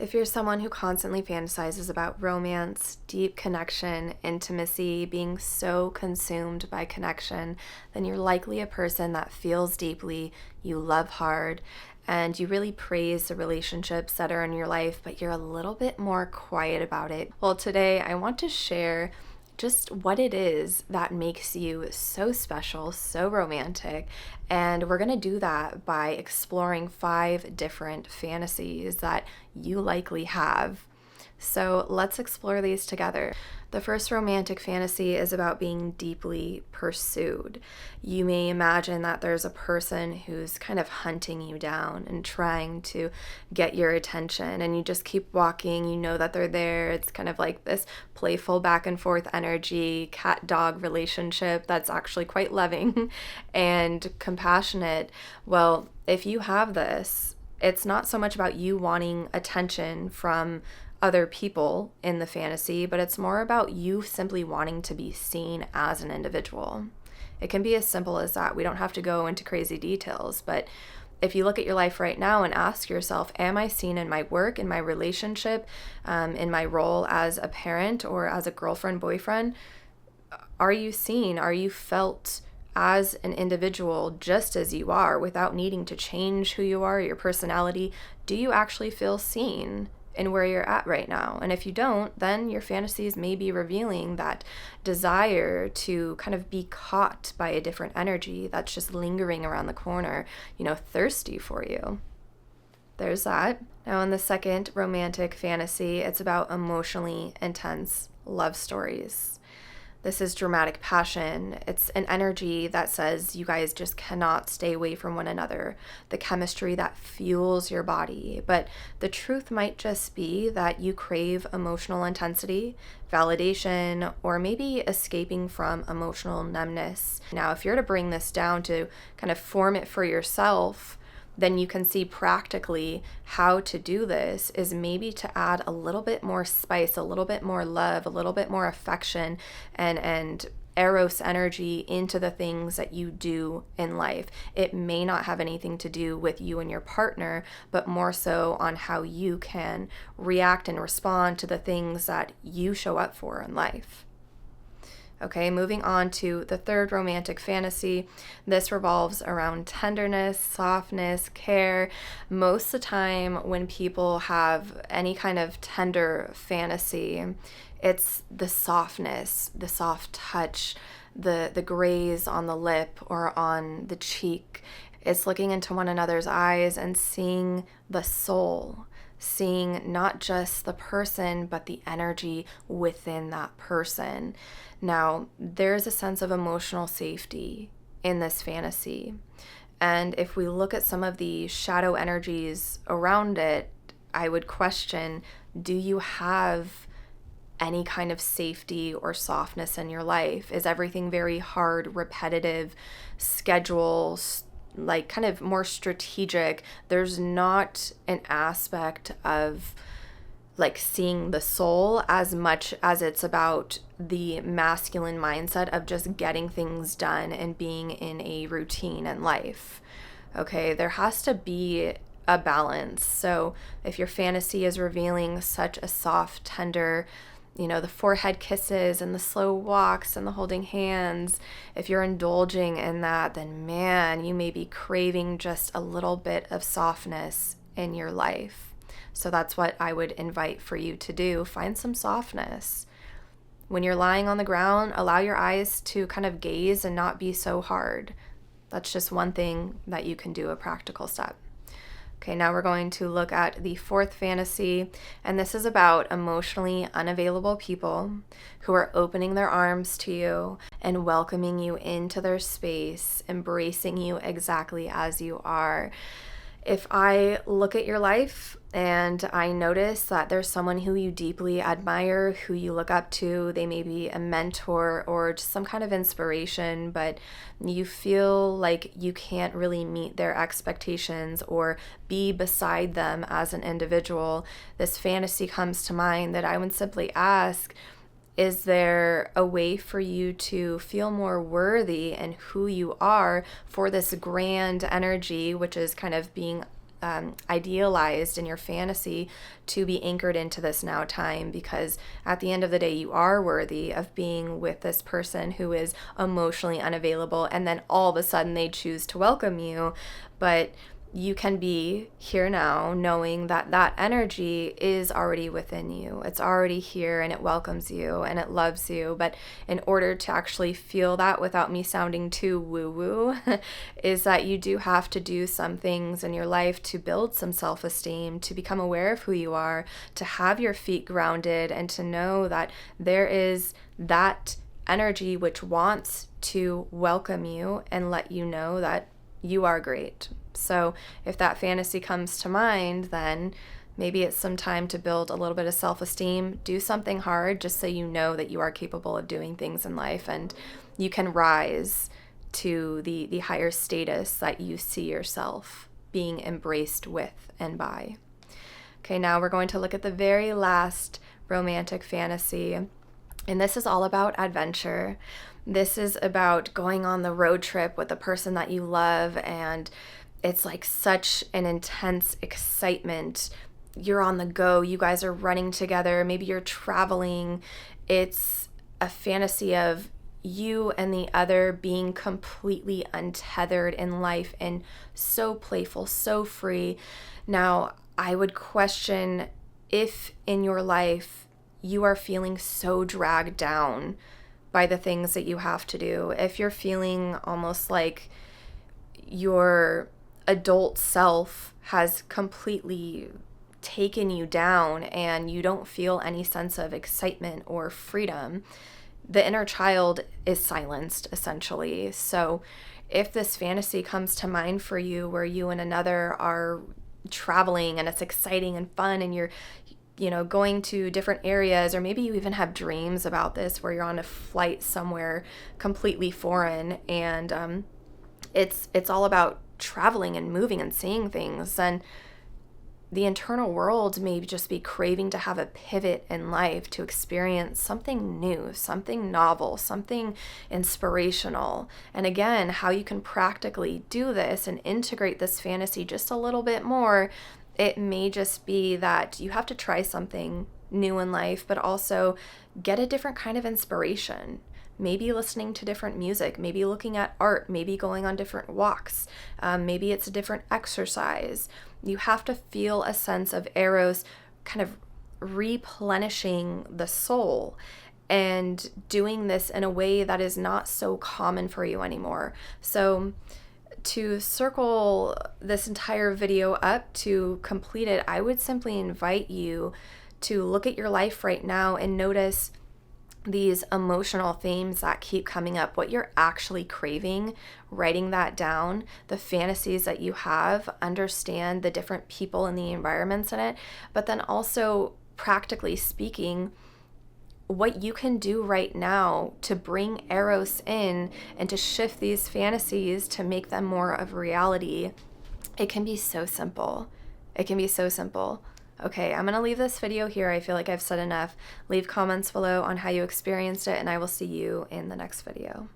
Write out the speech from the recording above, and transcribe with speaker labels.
Speaker 1: If you're someone who constantly fantasizes about romance, deep connection, intimacy, being so consumed by connection, then you're likely a person that feels deeply, you love hard, and you really praise the relationships that are in your life, but you're a little bit more quiet about it. Well, today I want to share just what it is that makes you so special, so romantic. And we're going to do that by exploring 5 different fantasies that you likely have. So let's explore these together. The first romantic fantasy is about being deeply pursued. You may imagine that there's a person who's kind of hunting you down and trying to get your attention, and you just keep walking. You know that they're there. It's kind of like this playful back and forth energy, cat-dog relationship that's actually quite loving and compassionate. Well, if you have this, it's not so much about you wanting attention from other people in the fantasy, but it's more about you simply wanting to be seen as an individual. It can be as simple as that. We don't have to go into crazy details, but if you look at your life right now and ask yourself, am I seen in my work, in my relationship, in my role as a parent or as a girlfriend, boyfriend? Are you seen? Are you felt as an individual just as you are without needing to change who you are, your personality? Do you actually feel seen in where you're at right now? And if you don't, then your fantasies may be revealing that desire to kind of be caught by a different energy that's just lingering around the corner, thirsty for you. There's that. Now, in the second romantic fantasy, it's about emotionally intense love stories. This is dramatic passion. It's an energy that says you guys just cannot stay away from one another, the chemistry that fuels your body. But the truth might just be that you crave emotional intensity, validation, or maybe escaping from emotional numbness. Now, if you're to bring this down to kind of form it for yourself, then you can see practically how to do this is maybe to add a little bit more spice, a little bit more love, a little bit more affection and eros energy into the things that you do in life. It may not have anything to do with you and your partner, but more so on how you can react and respond to the things that you show up for in life. Okay, moving on to the third romantic fantasy. This revolves around tenderness, softness, care. Most of the time when people have any kind of tender fantasy, it's the softness, the soft touch, the graze on the lip or on the cheek. It's looking into one another's eyes and seeing the soul, seeing not just the person, but the energy within that person. Now, there's a sense of emotional safety in this fantasy. And if we look at some of the shadow energies around it, I would question, do you have any kind of safety or softness in your life? Is everything very hard, repetitive, schedule, like kind of more strategic? There's not an aspect of like seeing the soul as much as it's about the masculine mindset of just getting things done and being in a routine in life. Okay, there has to be a balance. So if your fantasy is revealing such a soft, tender, the forehead kisses and the slow walks and the holding hands, if you're indulging in that, then man, you may be craving just a little bit of softness in your life. So that's what I would invite for you to do. Find some softness. When you're lying on the ground, allow your eyes to kind of gaze and not be so hard. That's just one thing that you can do, a practical step. Okay, now we're going to look at the fourth fantasy, and this is about emotionally unavailable people who are opening their arms to you and welcoming you into their space, embracing you exactly as you are. If I look at your life and I notice that there's someone who you deeply admire, who you look up to, they may be a mentor or just some kind of inspiration, but you feel like you can't really meet their expectations or be beside them as an individual, this fantasy comes to mind that I would simply ask, is there a way for you to feel more worthy in who you are for this grand energy, which is kind of being idealized in your fantasy to be anchored into this now time, because at the end of the day, you are worthy of being with this person who is emotionally unavailable, and then all of a sudden they choose to welcome you. But you can be here now knowing that that energy is already within you. It's already here and it welcomes you and it loves you. But in order to actually feel that without me sounding too woo-woo, is that you do have to do some things in your life to build some self-esteem, to become aware of who you are, to have your feet grounded, and to know that there is that energy which wants to welcome you and let you know that you are great. So if that fantasy comes to mind, then maybe it's some time to build a little bit of self-esteem, do something hard just so you know that you are capable of doing things in life and you can rise to the higher status that you see yourself being embraced with and by. Okay, now we're going to look at the very last romantic fantasy, and this is all about adventure. This is about going on the road trip with the person that you love, and it's like such an intense excitement. You're on the go. You guys are running together. Maybe you're traveling. It's a fantasy of you and the other being completely untethered in life and so playful, so free. Now, I would question if in your life you are feeling so dragged down by the things that you have to do. If you're feeling almost like your adult self has completely taken you down and you don't feel any sense of excitement or freedom, the inner child is silenced essentially. So if this fantasy comes to mind for you where you and another are traveling and it's exciting and fun and you're going to different areas, or maybe you even have dreams about this where you're on a flight somewhere completely foreign and it's all about traveling and moving and seeing things, and the internal world may just be craving to have a pivot in life, to experience something new, something novel, something inspirational. And again, how you can practically do this and integrate this fantasy just a little bit more, it may just be that you have to try something new in life, but also get a different kind of inspiration. Maybe listening to different music, maybe looking at art, maybe going on different walks, maybe it's a different exercise. You have to feel a sense of Eros kind of replenishing the soul and doing this in a way that is not so common for you anymore. So to circle this entire video up, to complete it, I would simply invite you to look at your life right now and notice these emotional themes that keep coming up, what you're actually craving, writing that down, the fantasies that you have, understand the different people and the environments in it, but then also practically speaking, what you can do right now to bring Eros in and to shift these fantasies to make them more of reality. It can be so simple. It can be so simple. Okay, I'm going to leave this video here. I feel like I've said enough. Leave comments below on how you experienced it, and I will see you in the next video.